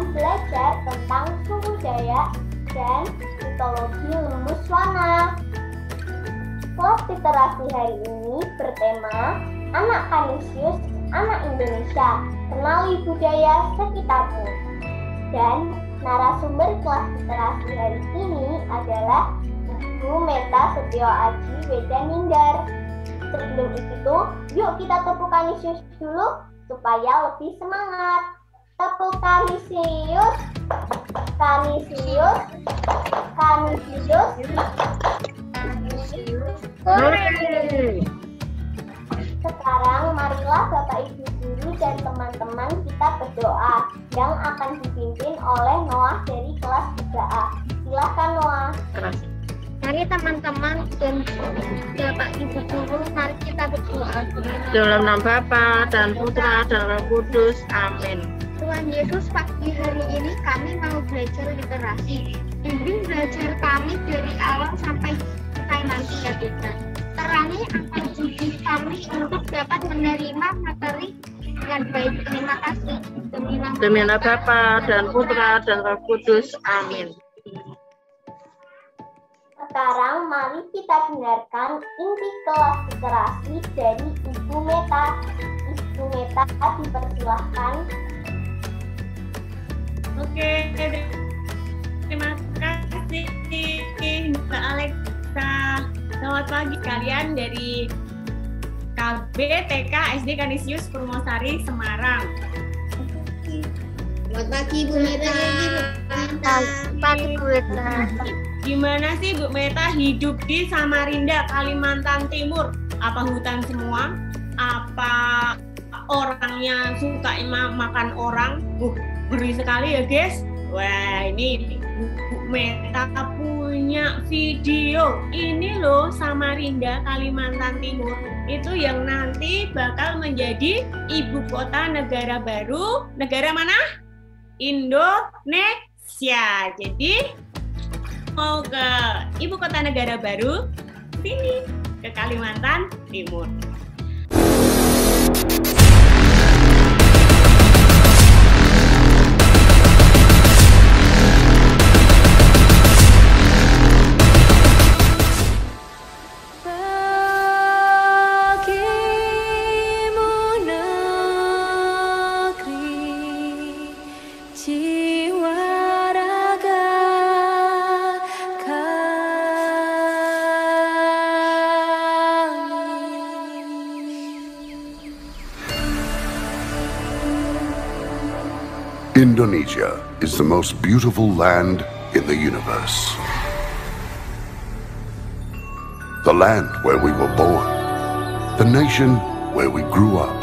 akan belajar tentang suku Dayak dan mitologi Lumbus Wana. Kelas literasi hari ini bertema Anak Kanisius, Anak Indonesia, Kenali Budaya Sekitarmu. Dan narasumber kelas literasi hari ini adalah Ibu Meta Setio Aji Wedaninggar. Sebelum itu, yuk kita tepuk Kanisius dulu supaya lebih semangat. Tepuk Kanisius, Kanisius, Kanisius. Sekarang marilah Bapak Ibu Guru dan teman-teman kita berdoa yang akan dipimpin oleh Noah dari kelas 3A. Silakan Noah. Mari teman-teman dan Bapak Ibu Guru, mari kita berdoa. Dalam nama Bapa dan Putra dan Roh Kudus. Amin. Tuhan Yesus, pagi hari ini kami mau belajar literasi. Bimbing belajar kami dari awal sampai nanti ya Tuhan. Terangi akal budi kami untuk dapat menerima materi dengan baik. Terima kasih. Demi nama Bapa dan Putra dan Roh Kudus. Amin. Sekarang mari kita dengarkan inti kelas literasi dari Ibu Meta. Ibu Meta dipersilahkan. Oke, terima kasih Mbak Alexa. Selamat pagi kalian dari KB TK SD Kanisius Purwosari Semarang. Selamat pagi Bu Meta. Pagi Bu Meta. Gimana sih Bu Meta hidup di Samarinda, Kalimantan Timur? Apa hutan semua? Apa orangnya suka makan orang? Ngeri sekali ya guys. Wah, ini Bu Meta punya video. Ini loh Samarinda, Kalimantan Timur. Itu yang nanti bakal menjadi ibu kota negara baru. Negara mana? Indonesia. Jadi mau ke ibu kota negara baru, sini ke Kalimantan Timur. Indonesia is the most beautiful land in the universe. The land where we were born. The nation where we grew up.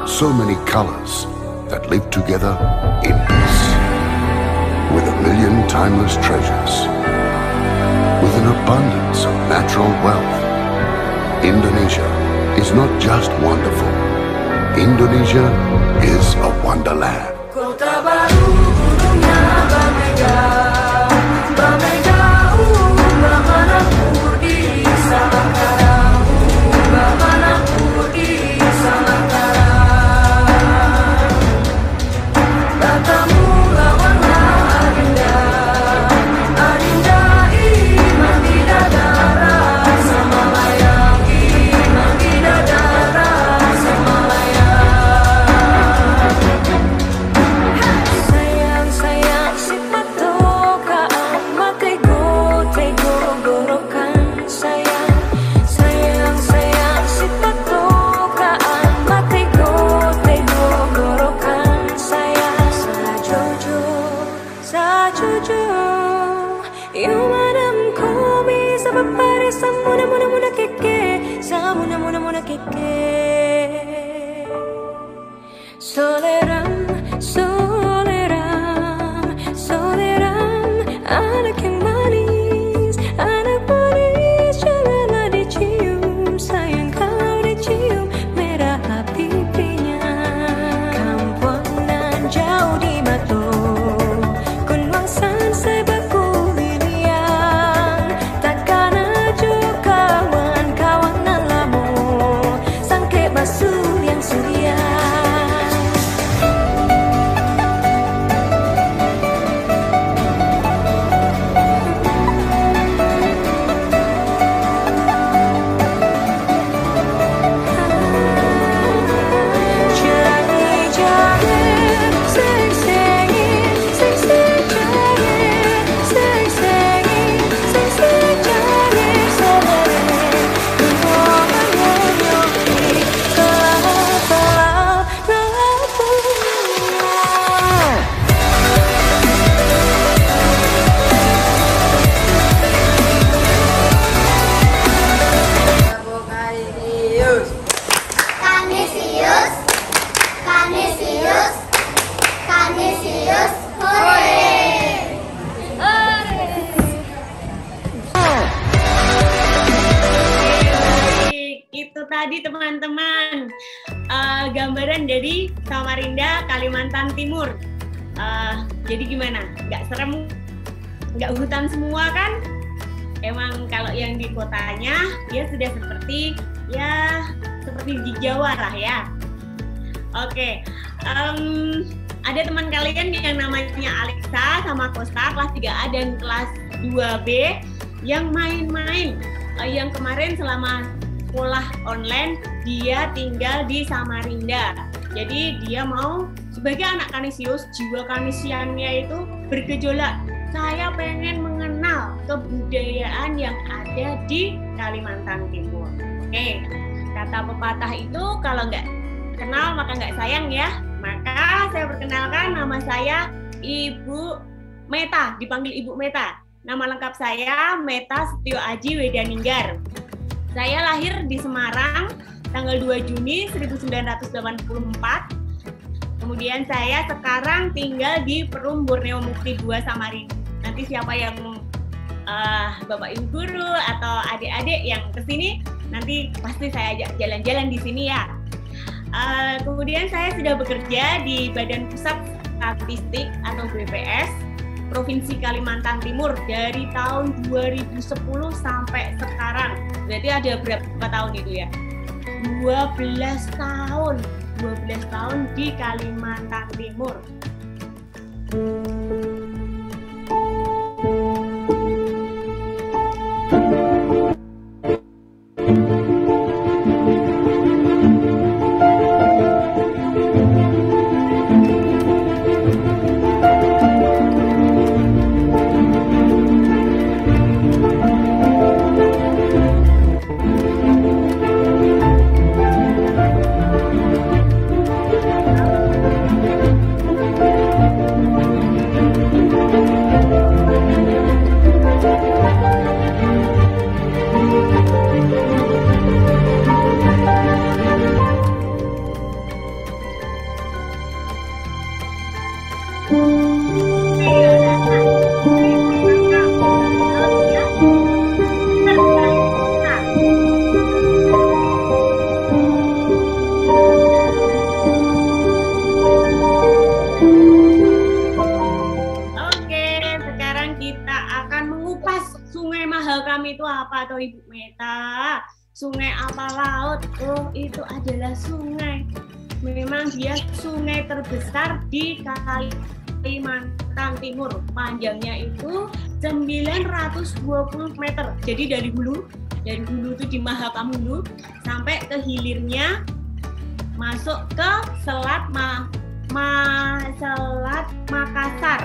So many colors that live together in peace. With a million timeless treasures. With an abundance of natural wealth. Indonesia is not just wonderful. Indonesia is a wonderland. Kota baru gunungnya Bamega, Bamega, Bamana Pudi Salangkara, Bamana Pudi Salangkara. Katamu lawanlah Adinda, Adinda iman tidak darah sama layang, iman tidak darah sama layang. Soleram, soleram, soleram, anak yang manis, janganlah dicium, sayang kalau dicium, merah pipinya. Kampungan jauh di Batu, Kunwangsan sebaku lilian, takkan aja kawan-kawan lamu. tadi teman-teman gambaran dari Samarinda, Kalimantan Timur. Jadi gimana? Nggak serem, nggak hutan semua kan? Emang kalau yang di kotanya dia sudah seperti di Jawa lah ya. Oke, ada teman kalian yang namanya Alexa sama Costa kelas 3A dan kelas 2B yang main-main. Yang kemarin selama sekolah online dia tinggal di Samarinda. Jadi dia mau sebagai anak kanisius, jiwa kanisiannya itu bergejolak. Saya pengen mengenal kebudayaan yang ada di Kalimantan Timur. Oke, kata pepatah itu kalau nggak kenal maka nggak sayang ya. Maka saya perkenalkan, nama saya Ibu Meta, dipanggil Ibu Meta. Nama lengkap saya Meta Setio Aji Wedaninggar. Saya lahir di Semarang tanggal 2 Juni 1984. Kemudian saya sekarang tinggal di Perum Borneo Mukti 2 Samarinda. Nanti siapa yang Bapak Ibu guru atau adik-adik yang kesini, nanti pasti saya ajak jalan-jalan di sini ya. Kemudian saya sudah bekerja di Badan Pusat Statistik atau BPS Provinsi Kalimantan Timur dari tahun 2010 sampai sekarang. Berarti ada berapa tahun itu ya? 12 tahun di Kalimantan Timur. Ibu Meta, sungai apa laut? Oh, itu adalah sungai. Memang dia sungai terbesar di Kalimantan Timur. Panjangnya itu 920 meter. Jadi dari hulu itu di Mahakam Hulu sampai ke hilirnya masuk ke Selat Selat Makassar.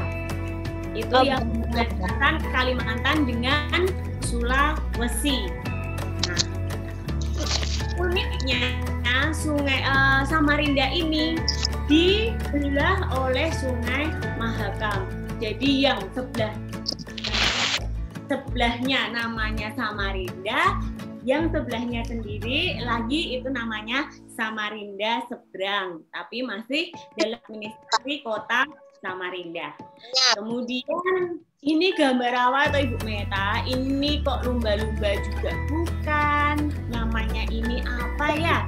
Itu yang membedakan Kalimantan dengan Sulawesi. Nah, uniknya sungai Samarinda ini dibelah oleh Sungai Mahakam. Jadi yang sebelahnya namanya Samarinda, yang sebelahnya sendiri lagi itu namanya Samarinda Seberang, tapi masih dalam administrasi kota Samarinda. Kemudian ini gambar apa atau Ibu Meta? Ini kok lumba-lumba juga? Bukan. Namanya ini apa ya?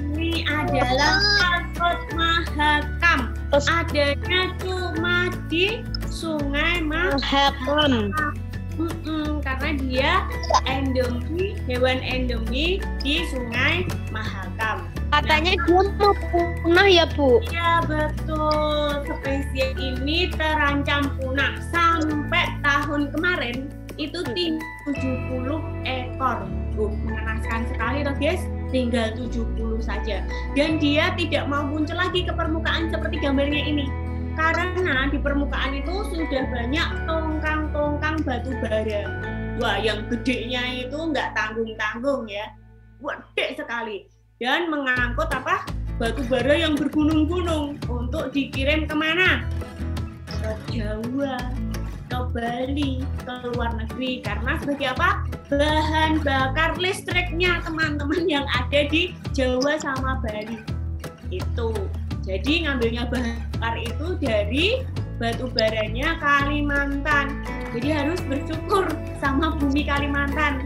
Ini adalah maskot Mahakam. Adanya cuma di Sungai Mahakam. Karena dia hewan endemi di Sungai Mahakam. Katanya dia mau punah ya, Bu? Iya, betul. Spesies ini terancam punah. Sampai tahun kemarin itu 70 ekor. Mengenaskan sekali loh, guys. Tinggal 70 saja. Dan dia tidak mau muncul lagi ke permukaan seperti gambarnya ini. Karena di permukaan itu sudah banyak tongkang-tongkang batu bara. Wah, yang gedenya itu nggak tanggung-tanggung ya. Gede sekali. Dan mengangkut batu bara yang bergunung-gunung untuk dikirim kemana? Ke Jawa, ke Bali, ke luar negeri. Karena sebagai apa? Bahan bakar listriknya teman-teman yang ada di Jawa sama Bali. Itu. Jadi ngambilnya bahan bakar itu dari batu baranya Kalimantan. Jadi harus bersyukur sama bumi Kalimantan.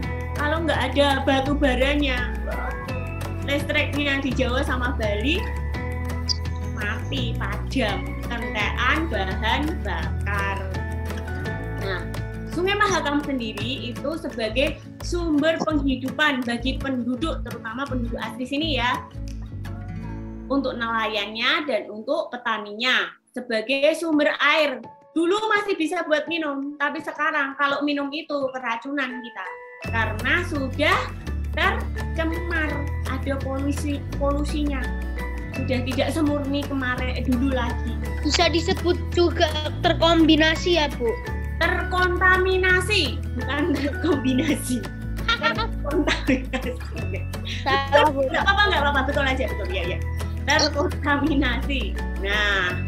kalau nggak ada batu baranya, listriknya di Jawa sama Bali mati, padam, kentekan bahan bakar. Nah, Sungai Mahakam sendiri itu sebagai sumber penghidupan bagi penduduk, terutama penduduk asli sini ya, untuk nelayannya dan untuk petaninya, sebagai sumber air. Dulu masih bisa buat minum, tapi sekarang kalau minum itu keracunan kita, karena sudah tercemar, ada polusinya, sudah tidak semurni kemarin dulu lagi. Bisa disebut juga terkombinasi ya, Bu? Terkontaminasi, bukan terkombinasi. Terkontaminasi. Salah, Bu. Nggak apa-apa, betul aja, betul ya. Terkontaminasi. Nah,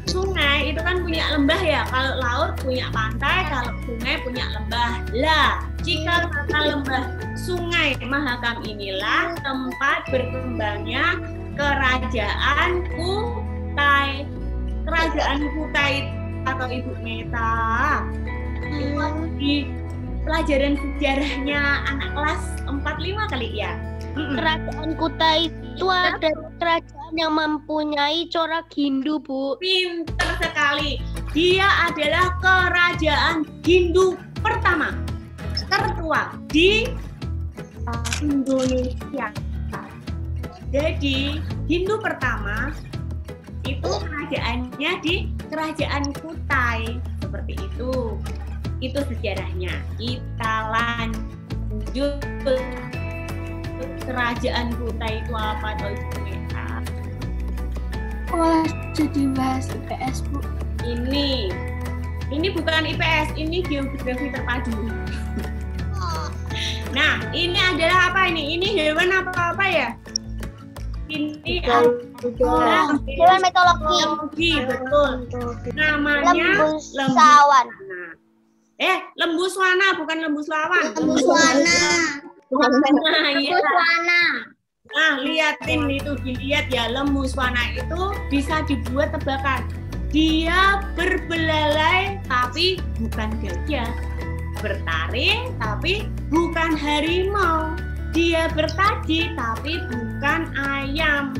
sungai itu kan punya lembah ya. Kalau laut punya pantai, kalau sungai punya lembah. Lah, jika kata lembah Sungai Mahakam inilah tempat berkembangnya Kerajaan Kutai. Kerajaan Kutai atau Ibu Meta. Itu di pelajaran sejarahnya anak kelas 4-5 kali ya. Kerajaan Kutai itu ada kerajaan yang mempunyai corak Hindu, Bu. Pinter sekali. Dia adalah kerajaan Hindu pertama tertua di Indonesia. Jadi Hindu pertama itu kerajaannya di Kerajaan Kutai, seperti itu. Itu sejarahnya. Kita lanjut. Kerajaan Kutai itu apa atau Ibu Meta? Oh, jadi bahas IPS, Bu. Ini bukan IPS, ini geografi terpadu. Nah, ini adalah apa ini? Ini hewan apa ya? Ini adalah Hewan mitologi. Betul. Namanya Lembusawan. Lembu swana, bukan lembu selawan. Lembusawana. Nah, iya. Lembusawana. Nah, liatin itu, dilihat ya, lembu swana itu bisa dibuat tebakan. Dia berbelalai tapi bukan gajah. Bertaring tapi bukan harimau. Dia bertaji tapi bukan ayam.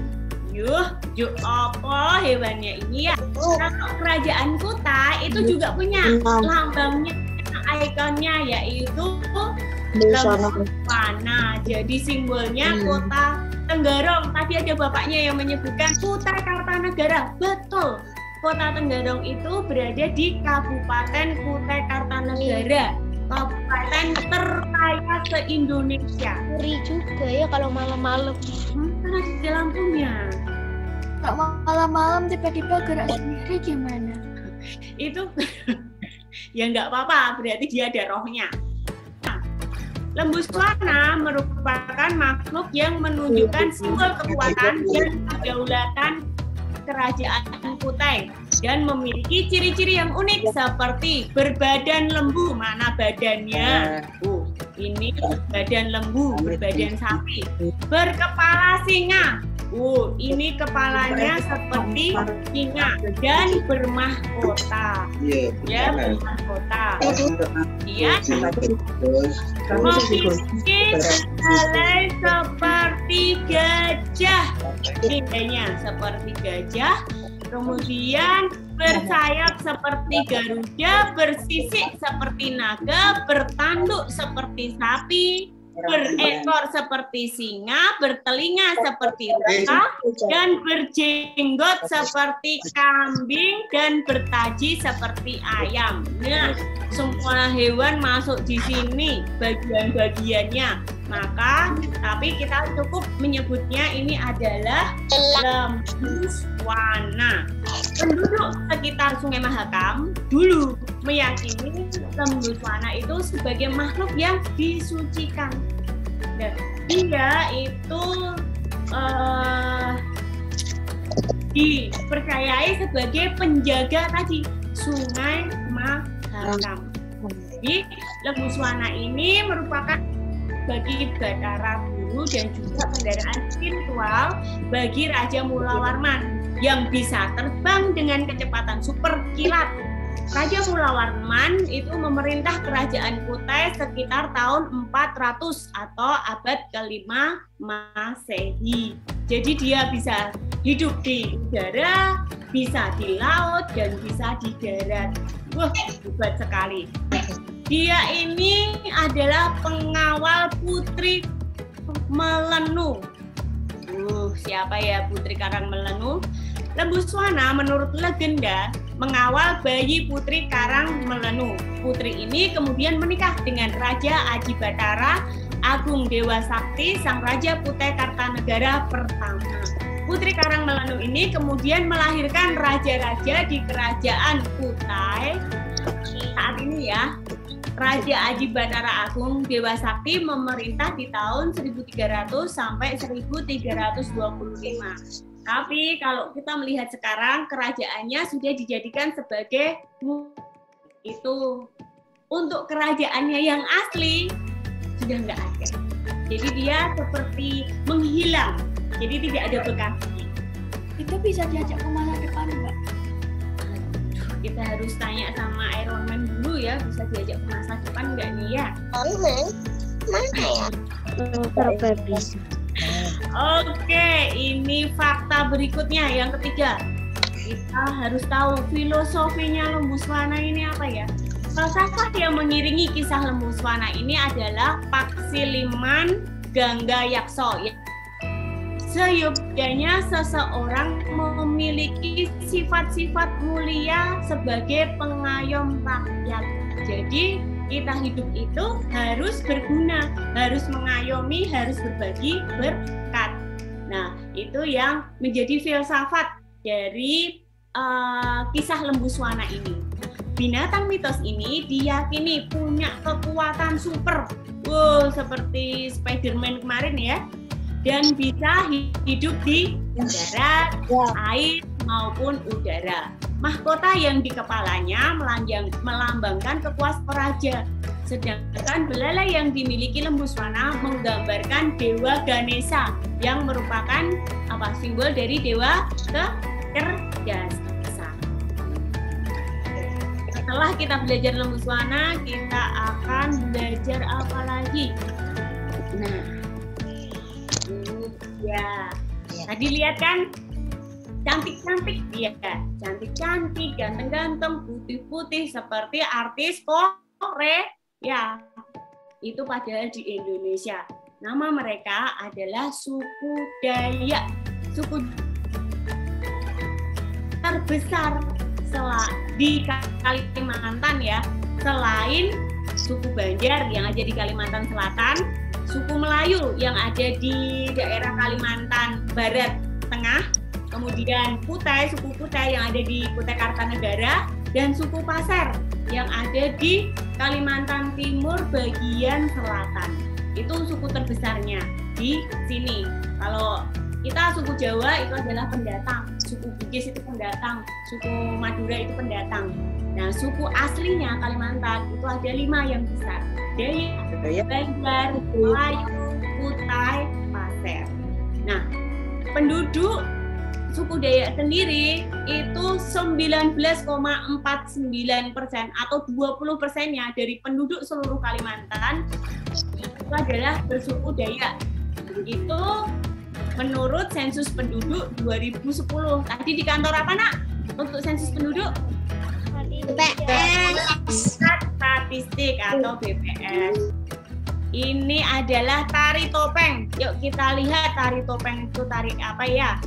Yuk apa hewannya ini ya? Kalau Kerajaan Kutai itu juga punya lambangnya, ikonnya yaitu lembu swana. Jadi simbolnya Kota Tenggarong. Tadi ada bapaknya yang menyebutkan Kutai Kartanegara. Betul. Kota Tenggarong itu berada di Kabupaten Kutai Kartanegara, kabupaten terkaya se-Indonesia. Ngeri juga ya kalau malam-malam. Karena di lampunya. Kalau malam-malam tiba-tiba gerak sendiri gimana? Itu ya nggak apa-apa, berarti dia ada rohnya. Nah, lembu swana merupakan makhluk yang menunjukkan simbol kekuatan dan kedaulatan Kerajaan Kutai dan memiliki ciri-ciri yang unik seperti berbadan lembu. Mana badannya? Ini badan lembu, berbadan sapi. Berkepala singa. Ini kepalanya seperti singa dan bermahkota. Ya, bermahkota. Dia memiliki helai seperti gajah. Tingginya seperti gajah, kemudian bersayap seperti garuda, bersisik seperti naga, bertanduk seperti sapi, berekor seperti singa, bertelinga seperti rusa, dan berjenggot seperti kambing, dan bertaji seperti ayam. Nah, semua hewan masuk di sini bagian-bagiannya. Maka, tapi kita cukup menyebutnya ini adalah lembu swana. Penduduk sekitar Sungai Mahakam dulu meyakini lembu swana itu sebagai makhluk yang disucikan. Dan dia itu dipercayai sebagai penjaga tadi Sungai Mahakam. Jadi lembu swana ini merupakan bagi Bathara Guru dan juga kendaraan spiritual bagi Raja Mula Warman yang bisa terbang dengan kecepatan super kilat Raja Mulawarman itu memerintah kerajaan Kutai sekitar tahun 400 atau abad ke-5 Masehi. Jadi dia bisa hidup di udara, bisa di laut, dan bisa di darat. Wah, hebat sekali. Dia ini adalah pengawal Putri Melenu. Siapa ya Putri Karang Melenu? Lembuswana menurut legenda mengawal bayi Putri Karang Melenu. Putri ini kemudian menikah dengan Raja Adibatara Agung Dewa Sakti, sang Raja Kutai Kartanegara pertama. Putri Karang Melenu ini kemudian melahirkan raja-raja di kerajaan Kutai. Saat ini ya, Raja Adibatara Agung Dewa Sakti memerintah di tahun 1300 sampai 1325. Tapi kalau kita melihat sekarang, kerajaannya sudah dijadikan sebagai itu. Untuk kerajaannya yang asli sudah nggak ada. Jadi dia seperti menghilang. Jadi tidak ada bekasnya. Itu bisa diajak ke masa depan, Mbak? Kita harus tanya sama Iron Man dulu ya, bisa diajak ke masa depan nggak nih ya? Iron Man? Mana ya? Bisa. Oke, ini fakta berikutnya yang ketiga. Kita harus tahu filosofinya Lembuswana ini apa ya? Falsafah yang mengiringi kisah Lembuswana ini adalah Paksiliman Gangga Yakso. Seyogyanya seseorang memiliki sifat-sifat mulia sebagai pengayom rakyat. Jadi kita hidup itu harus berguna, harus mengayomi, harus berbagi berkat. Nah, itu yang menjadi filsafat dari kisah Lembuswana ini. Binatang mitos ini diyakini punya kekuatan super, seperti Spider-Man kemarin ya, dan bisa hidup di darat, air maupun udara. Mahkota yang di kepalanya melambangkan kekuasaan raja. Sedangkan belalai yang dimiliki Lembuswana menggambarkan Dewa Ganesha yang merupakan simbol dari dewa kecerdasan. Setelah kita belajar Lembuswana, kita akan belajar apa lagi? Nah, ya. Tadi lihat kan? Cantik-cantik, ya, cantik-cantik, ganteng-ganteng, putih-putih, seperti artis Korea, ya, itu padahal di Indonesia. Nama mereka adalah suku Dayak, suku terbesar di Kalimantan ya, selain suku Banjar yang ada di Kalimantan Selatan, suku Melayu yang ada di daerah Kalimantan Barat Tengah, kemudian suku Kutai yang ada di Kutai Kartanegara, dan suku Pasir yang ada di Kalimantan Timur bagian selatan. Itu suku terbesarnya di sini. Kalau kita suku Jawa itu adalah pendatang, suku Bugis itu pendatang, suku Madura itu pendatang. Nah, suku aslinya Kalimantan itu ada 5 yang besar. Dayak, Banjar, Melayu, Kutai, Pasir. Nah, penduduk suku Dayak sendiri itu 19,49% atau 20%-nya dari penduduk seluruh Kalimantan itu adalah bersuku Dayak. Itu menurut sensus penduduk 2010. Tadi di kantor apa, Nak? Untuk sensus penduduk? BPS. Statistik atau BPS. Ini adalah tari topeng. Yuk kita lihat tari topeng itu tari apa ya?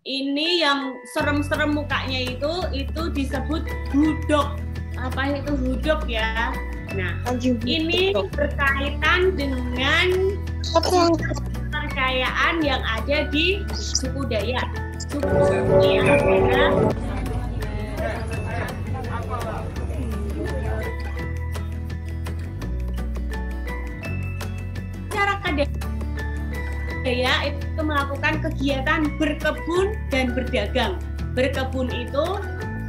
Ini yang serem-serem mukanya itu disebut hudok. Apa itu hudok ya? Nah, ini berkaitan dengan kepercayaan yang ada di suku Dayak. Suku ini adalah Dayak itu melakukan kegiatan berkebun dan berdagang. Berkebun itu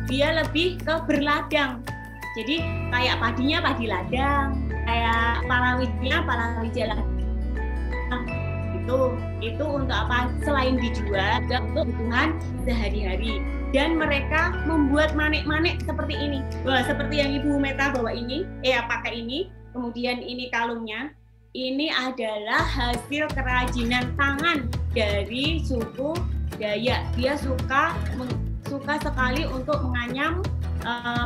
dia lebih ke berladang. Jadi kayak padinya padi ladang, kayak palawijnya palawija ladang. Itu untuk apa? Selain dijual, juga untuk kebutuhan sehari-hari. Dan mereka membuat manik-manik seperti ini. Wah, seperti yang Ibu Meta bawa ini, pakai ini. Kemudian ini kalungnya. Ini adalah hasil kerajinan tangan dari suku Dayak. Dia suka sekali untuk menganyam,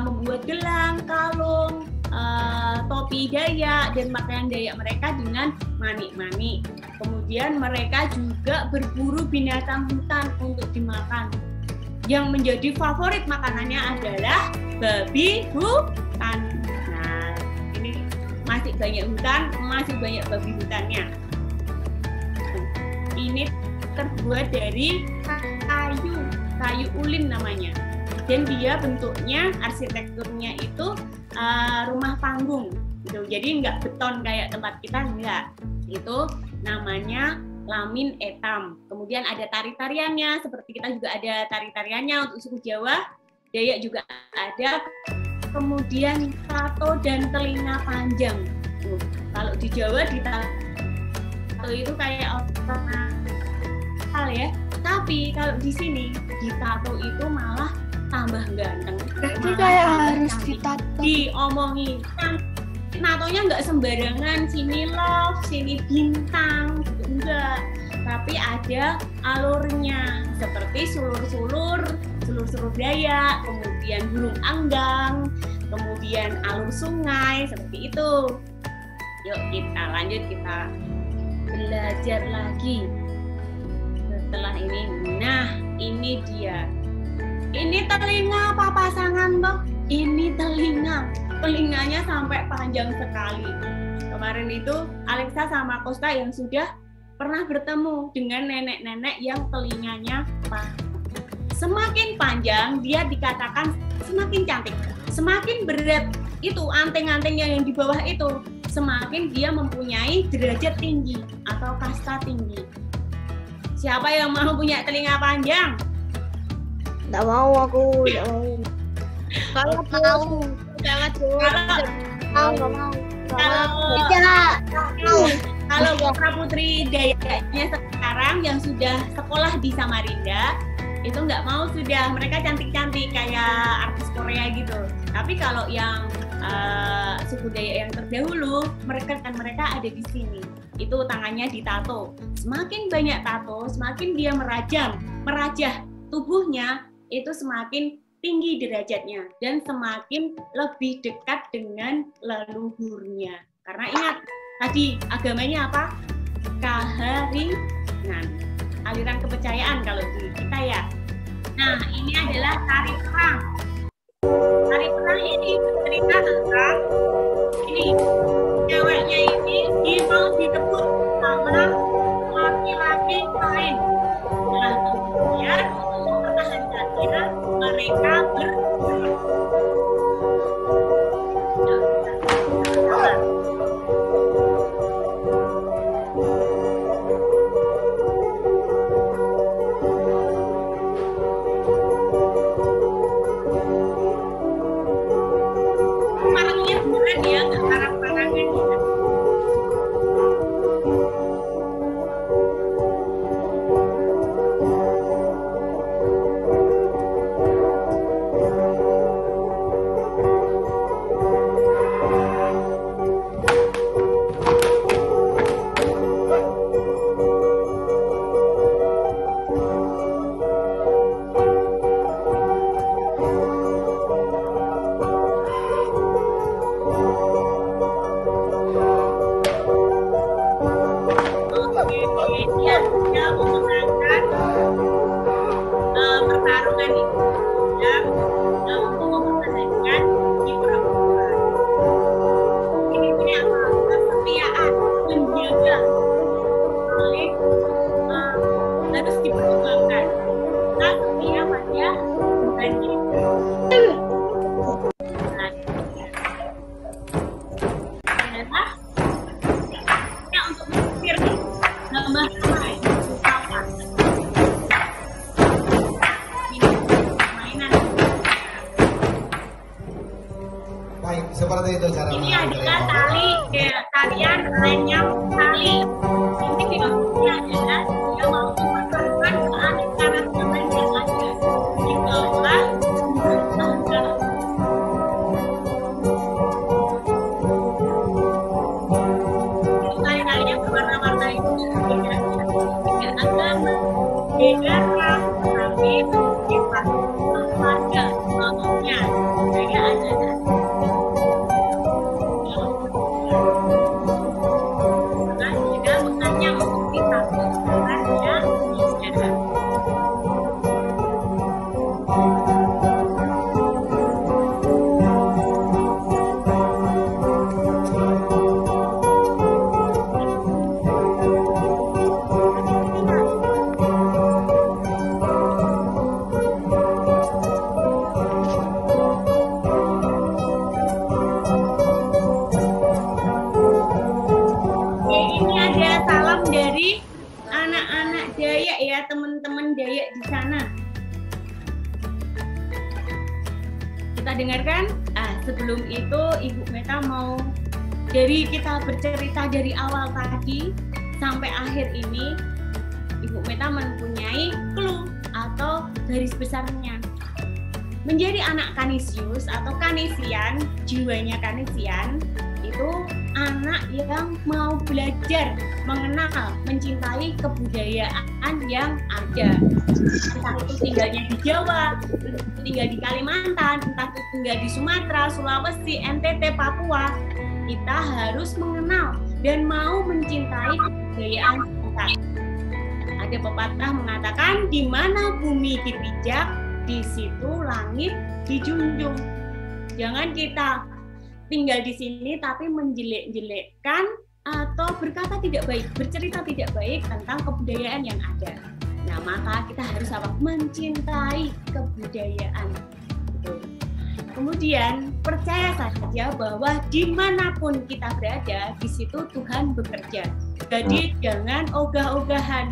membuat gelang, kalung, topi Dayak dan pakaian Dayak mereka dengan manik-manik. Kemudian mereka juga berburu binatang hutan untuk dimakan. Yang menjadi favorit makanannya adalah babi hutan. Nah, ini masih banyak hutan, masih banyak babi hutannya. Ini terbuat dari kayu ulin namanya. Dan dia bentuknya, arsitekturnya itu rumah panggung. Gitu. Jadi nggak beton kayak tempat kita, enggak. Itu namanya lamin etam. Kemudian ada tari-tariannya, seperti kita juga ada tari-tariannya untuk suku Jawa. Dayak juga ada. Kemudian tato dan telinga panjang. Kalau di Jawa tato itu kayak orang ya. Tapi kalau di sini ditato itu malah tambah ganteng. Berarti kayak harus ditato. Diomongin. Natonya nggak sembarangan, sini love, sini bintang, gitu enggak. Tapi ada alurnya, seperti sulur-sulur Dayak, kemudian burung anggang, kemudian alur sungai, seperti itu. Yuk kita lanjut, kita belajar lagi. Setelah ini, nah ini dia. Ini telinga apa pasangan toh? Ini telinganya sampai panjang sekali. Kemarin itu Alexa sama Costa yang sudah pernah bertemu dengan nenek-nenek yang telinganya panjang. Semakin panjang dia dikatakan semakin cantik. Semakin berat itu anting-antingnya yang di bawah itu, semakin dia mempunyai derajat tinggi atau kasta tinggi. Siapa yang mau punya telinga panjang? Nggak mau aku, nggak mau. Kalau mau, jangan kalau putra putri Dayaknya sekarang yang sudah sekolah di Samarinda itu nggak mau, sudah mereka cantik-cantik kayak artis Korea gitu. Tapi kalau yang suku Dayak yang terdahulu, mereka ada di sini. Itu tangannya ditato. Semakin banyak tato, semakin dia merajah tubuhnya, itu semakin tinggi derajatnya dan semakin lebih dekat dengan leluhurnya. Karena ingat tadi agamanya apa? Kaharingan, aliran kepercayaan kalau di kita ya. Nah, ini adalah tari perang. Tari perang ini bercerita tentang ini ceweknya ini mau ditebus sama laki-laki lain. Nah, kemudian mempertahankannya mereka parangnya beneran ya, nggak parang-parangan ya. Dia sudah memenangkan pertarungan itu dan untuk mempertahankan di perempuan. Ini punya kesetiaan, menjaga, saling harus diperjuangkan. Nah, setia pada janji. Ternyata untuk mengakhiri seperti itu cara Ini mengalir adalah air. tali, talian lenyap tali. Ini maksudnya adalah dia mau memasukkan keanekaragaman yang ada di bawah tangga. Tali-talinya berwarna-warna itu beda agama, beda ras, tapi sifat keluarga, contohnya saya ada juga bukannya mengikuti satu saja bisa. Ini ada salam dari anak-anak Dayak ya, teman-teman Dayak di sana. Kita dengarkan. Sebelum itu Ibu Meta mau kita bercerita dari awal tadi sampai akhir ini. Ibu Meta mempunyai clue atau garis besarnya. Menjadi anak Kanisius atau Kanisian, jiwanya Kanisian, itu anak yang mau belajar, mengenal, mencintai kebudayaan yang ada. Entah itu tinggalnya di Jawa, tinggal di Kalimantan, entah itu tinggal di Sumatera, Sulawesi, NTT, Papua. Kita harus mengenal dan mau mencintai kebudayaan kita. Ada pepatah mengatakan, di mana bumi dipijak, di situ langit dijunjung. Jangan kita tinggal di sini tapi menjelek-jelekkan atau berkata tidak baik, bercerita tidak baik tentang kebudayaan yang ada. Nah, maka kita harus apa? Mencintai kebudayaan. Kemudian percaya saja bahwa dimanapun kita berada, di situ Tuhan bekerja. Jadi jangan ogah-ogahan.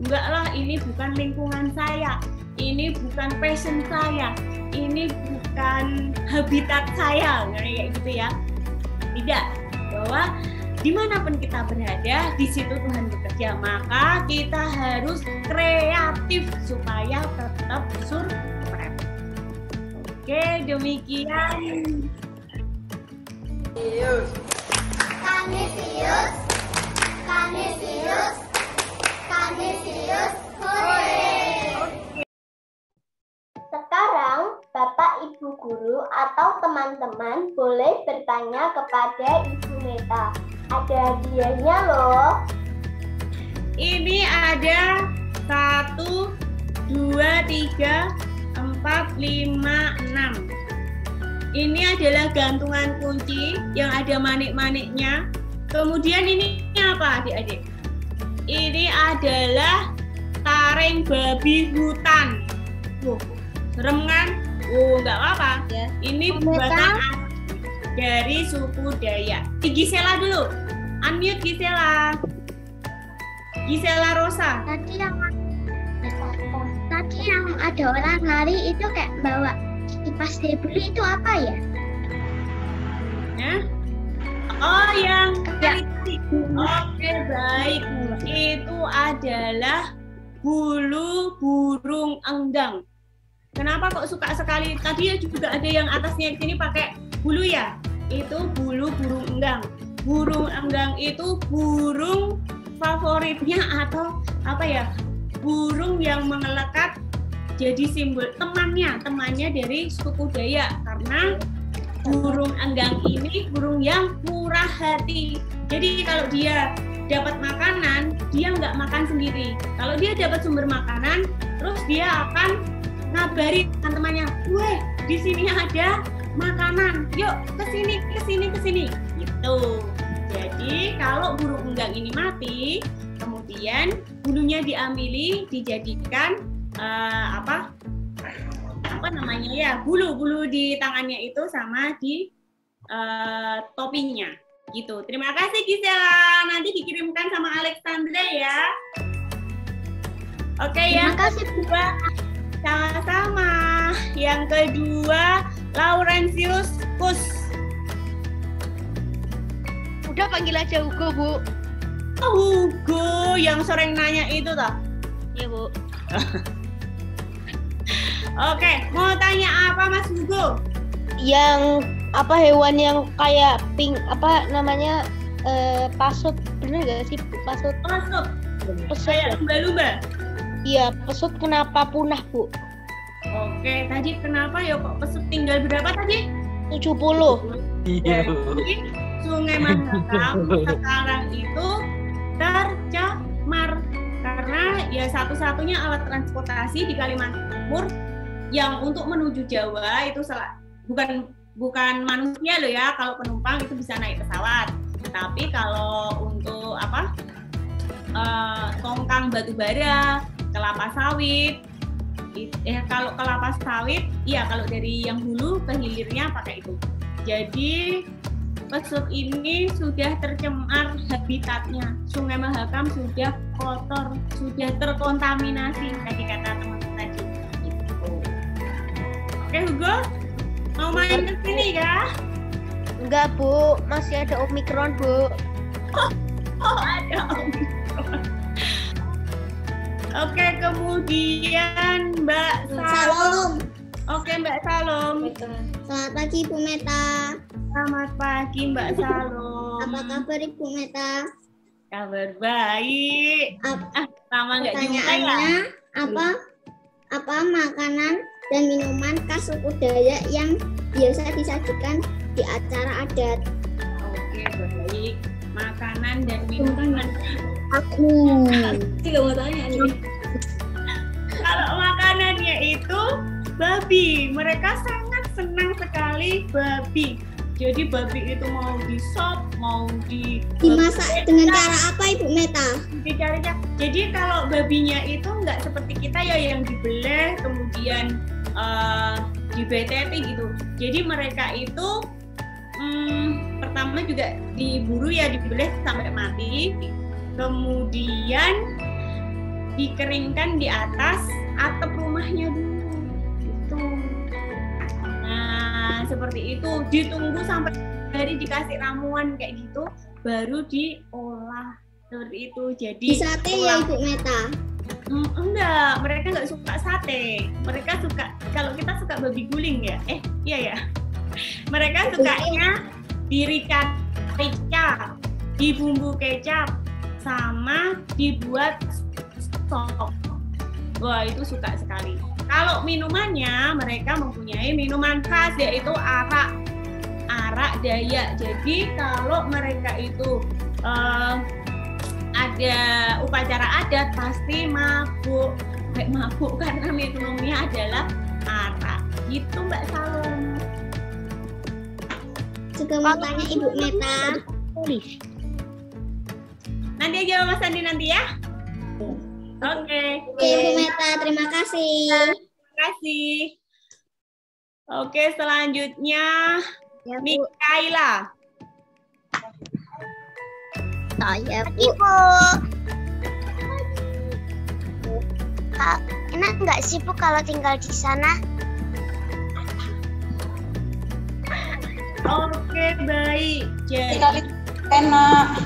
Enggak lah, ini bukan lingkungan saya, ini bukan passion saya, ini bukan habitat saya, kayak gitu ya. Tidak, bahwa dimanapun kita berada, di situ Tuhan bekerja. Maka kita harus kreatif supaya tetap survive. Oke, demikian. Kanisius, hore! Sekarang, Bapak Ibu Guru atau teman-teman boleh bertanya kepada Ibu Meta. Ada hadiahnya loh. Ini ada 1, 2, 3, 4, 5, 6. Ini adalah gantungan kunci yang ada manik-maniknya. Kemudian ini apa adik-adik? Ini adalah taring babi hutan. Serem kan? Nggak apa-apa. Ya. Ini buatan dari suku Dayak. Gisela dulu. Unmute Gisela. Gisela Rosa. Tadi yang ada orang lari itu kayak bawa kipas dibeli itu apa ya? Ya? Oh, yang Ya. Oke, baik. Itu adalah bulu burung enggang. Kenapa kok suka sekali? Tadi juga ada yang atasnya di sini pakai bulu ya. Itu bulu burung enggang. Burung enggang itu burung favoritnya atau apa ya? Burung yang mengelekat jadi simbol temannya dari suku Dayak, karena burung enggang ini burung yang murah hati. Jadi kalau dia dapat makanan, dia nggak makan sendiri. Kalau dia dapat sumber makanan, terus dia akan ngabari teman-temannya, "Weh, di sini ada makanan. Yuk, kesini. Gitu. Jadi kalau burung enggang ini mati, kemudian bulunya diambil, dijadikan bulu di tangannya itu sama di topinya. Gitu. Terima kasih Gisela. Nanti dikirimkan sama Alexandra ya. Oke, yang kedua, sama-sama. Yang kedua, Laurentius Kus. udah panggil aja Hugo, Bu. Oh, Hugo yang sering nanya itu toh. Iya, Bu. Oke, mau tanya apa Mas Hugo? Yang apa hewan yang kayak pink apa namanya pasut, bener gak sih pasut? Masuk. Pesut. Kayak lumba-lumba. Iya, pesut kenapa punah, Bu? Oke, tadi kenapa ya kok pesut tinggal berapa tadi? 70. Jadi Sungai Mahakam sekarang itu tercemar karena ya satu-satunya alat transportasi di Kalimantan Timur yang untuk menuju Jawa itu bukan manusia loh ya. Kalau penumpang itu bisa naik pesawat, tapi kalau untuk tongkang batu bara, kelapa sawit, kalau kelapa sawit, iya kalau dari yang hulu ke hilirnya pakai itu. Jadi pesut ini sudah tercemar habitatnya. Sungai Mahakam sudah kotor, sudah terkontaminasi tadi kata teman-teman tadi. Gitu. Oke Hugo, mau main ke sini ya? Enggak, Bu. Masih ada Omikron, Bu. Oh ada Omikron. Oke, kemudian Mbak Salom. Oke Mbak Salom. Selamat pagi Bu Meta. Selamat pagi Mbak Salom. Apa kabar Ibu Meta? Kabar baik. Lama nggak jumpa ya. Pertanyaannya apa makanan dan minuman khas suku Dayak yang biasa disajikan di acara adat? Oke baik. Makanan dan minuman. Aku tidak mau tanya nih. Kalau makanannya itu babi. Mereka sangat senang sekali babi. Jadi babi itu mau di sop, mau dimasak dengan cara apa Ibu Meta? Dicarinya. Jadi kalau babinya itu nggak seperti kita ya yang dibelah kemudian dibeteti gitu. Jadi mereka itu pertama juga diburu ya, dibelah sampai mati, kemudian dikeringkan di atas atap rumahnya dulu. Gitu. Nah, seperti itu, ditunggu sampai hari dikasih ramuan kayak gitu, baru diolah seperti itu. Jadi di sate ya Ibu Meta? Enggak, mereka nggak suka sate. Mereka suka, kalau kita suka babi guling ya. Iya ya. Mereka sukanya dirica, dibumbu kecap, sama dibuat sop. Wah, itu suka sekali. Kalau minumannya, mereka mempunyai minuman khas, yaitu arak Dayak. Jadi kalau mereka itu ada upacara adat, pasti mabuk karena minumnya adalah arak. Gitu Mbak Salom. Juga mau tanya Ibu Meta. Nanti aja Mas Andi nanti ya. Oke. Oke Ibu Meta, terima kasih. Terima kasih. Oke, selanjutnya Ya, Bu. Mikaela. Saya Bu. Ibu. Enak nggak sih Bu kalau tinggal di sana? Oke, baik. Enak.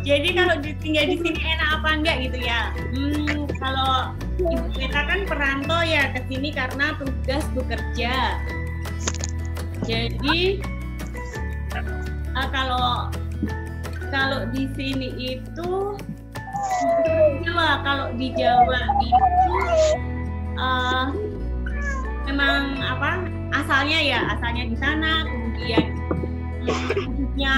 Jadi kalau tinggal di sini enak apa enggak gitu ya? Kalau Ibu Meta kan perantau ya ke sini karena tugas bekerja. Jadi kalau di sini itu Jawa, kalau di Jawa itu memang asalnya di sana, kemudian hidupnya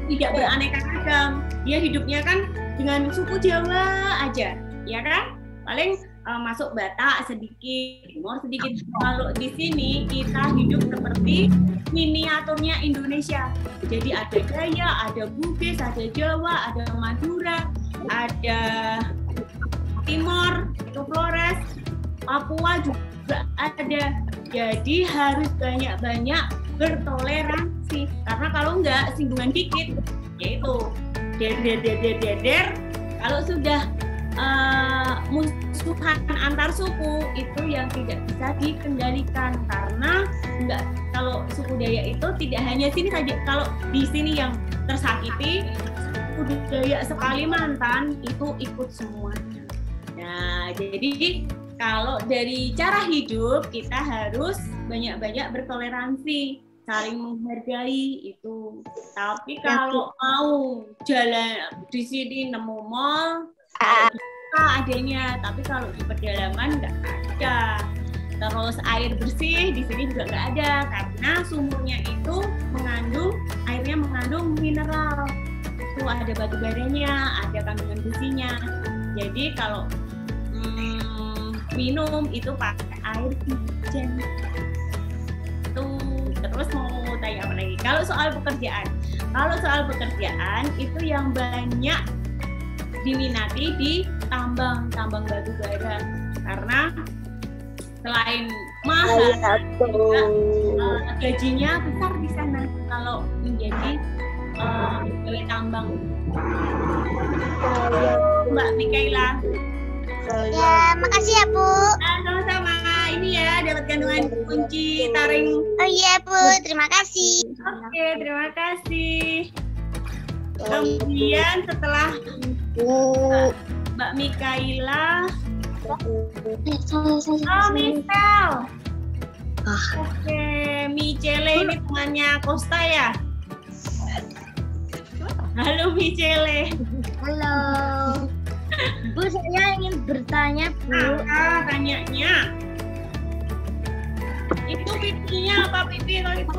tidak beraneka ragam. Dia hidupnya kan dengan suku Jawa aja, ya kan? Paling masuk Batak sedikit, Timur sedikit. Kalau di sini kita hidup seperti miniaturnya Indonesia. Jadi ada Dayak, ada Bugis, ada Jawa, ada Madura, ada Timor, itu Flores, Papua juga ada. Jadi harus banyak-banyak bertoleransi. Karena kalau enggak, singgungan dikit, yaitu der. Kalau sudah musuhan antar suku, itu yang tidak bisa dikendalikan. Karena enggak, kalau suku Dayak itu tidak hanya sini saja. Kalau di sini yang tersakiti, suku Dayak sekalimantan itu ikut semuanya. Nah, jadi kalau dari cara hidup kita harus banyak-banyak bertoleransi, saling menghargai itu. Tapi kalau mau jalan di sini nemu mall, adanya. Tapi kalau di pedalaman nggak ada. Terus air bersih di sini juga nggak ada karena sumurnya itu airnya mengandung mineral. Itu ada batu baranya, ada kandungan besinya. Jadi kalau minum itu pakai air hujan. Terus mau tanya apa lagi? Kalau soal pekerjaan itu yang banyak diminati di tambang batu bara karena selain mahal, gajinya besar di sana kalau menjadi pegawai tambang. Mbak Mikaela. Ya, makasih ya Bu. Sama-sama. Ini ya dapat kandungan kunci taring. Oh iya Bu, terima kasih. Oke, terima kasih. Kemudian setelah Mbak Mikaela, Michelle. Oke, Michelle ini temannya Costa ya? Halo Michelle. Halo. Bu, saya ingin bertanya, Bu. Tanyanya. Itu pipinya apa pipi kalau itu?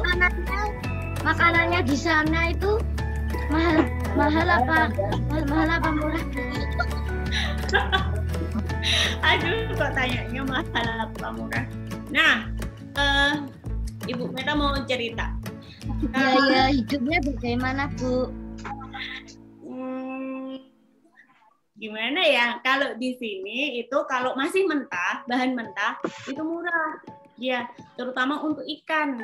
Makanannya di sana itu mahal apa murah? Aduh, kok tanyanya mahal apa murah? Nah, Ibu Meta mau cerita. Biaya hidupnya bagaimana, Bu? Gimana ya? Kalau di sini itu kalau masih mentah, bahan mentah itu murah. Ya, terutama untuk ikan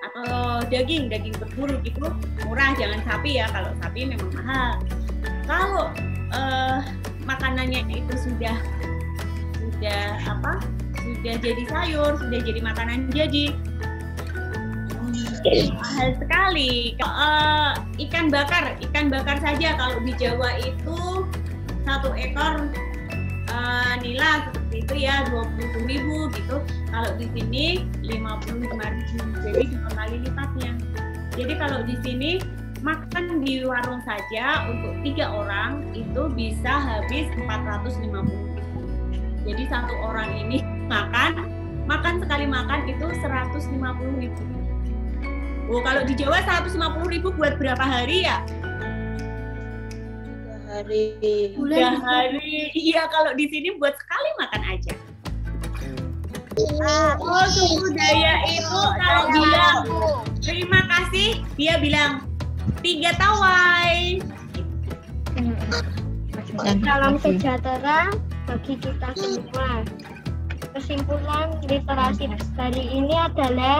atau daging berburu gitu murah. Jangan sapi ya, kalau sapi memang mahal. Kalau makanannya itu sudah jadi sayur, sudah jadi makanan jadi mahal sekali. Ikan bakar saja kalau di Jawa itu 1 ekor nila seperti itu ya 20.000 gitu. Kalau di sini 55.000, jadi 2 kali lipatnya. Jadi kalau di sini makan di warung saja untuk 3 orang itu bisa habis 450.000. Jadi 1 orang ini makan sekali makan itu 150.000. Oh, kalau di Jawa 150.000 buat berapa hari ya? 3 hari. Iya, kalau di sini buat sekali makan aja. Oh, suku Dayak itu kalau bilang terima kasih, dia bilang 3 tawai. Salam sejahtera bagi kita semua. Kesimpulan literasi hari ini adalah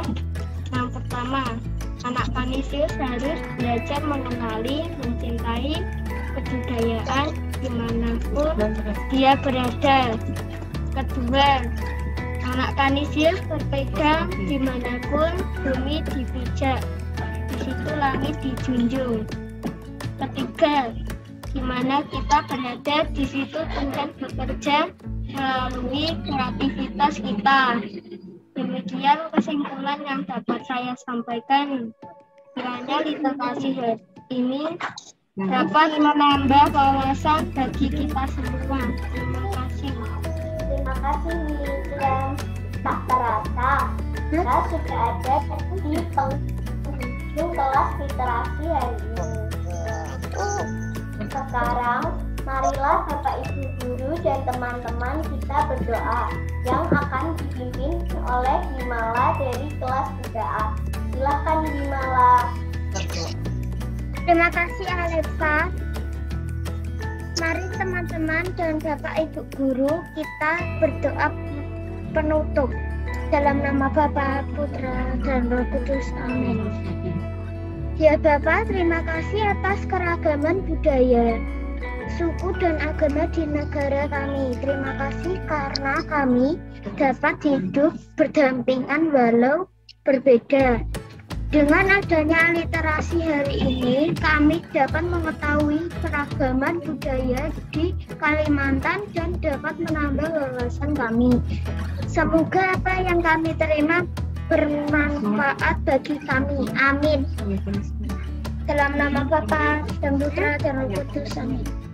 yang pertama, anak Kanisius harus belajar mengenali, mencintai kebudayaan dimanapun dia berada. Kedua, anak Kanisius berpegang dimanapun bumi dipijak, di situ langit dijunjung. Ketiga, di mana kita berada, di situ Tuhan bekerja melalui kreativitas kita. Demikian kesimpulan yang dapat saya sampaikan. Kiranya literasi hari ini dapat menambah wawasan bagi kita semua. Terima kasih. Terima kasih Miriam. Tak terasa kita sudah ada di penghujung kelas literasi hari ini. Sekarang marilah Bapak Ibu guru dan teman-teman kita berdoa yang akan dipimpin oleh Bimala dari kelas 3A. Silakan Bimala. Terima kasih Alexa. Mari teman-teman dan Bapak Ibu guru kita berdoa penutup dalam nama Bapa, Putra, dan Roh Kudus. Amin. Ya Bapak, terima kasih atas keragaman budaya, suku dan agama di negara kami. Terima kasih karena kami dapat hidup berdampingan walau berbeda. Dengan adanya literasi hari ini, kami dapat mengetahui keragaman budaya di Kalimantan dan dapat menambah wawasan kami. Semoga apa yang kami terima bermanfaat bagi kami. Amin. Dalam nama Bapa dan Putra dan Roh Kudus. Amin.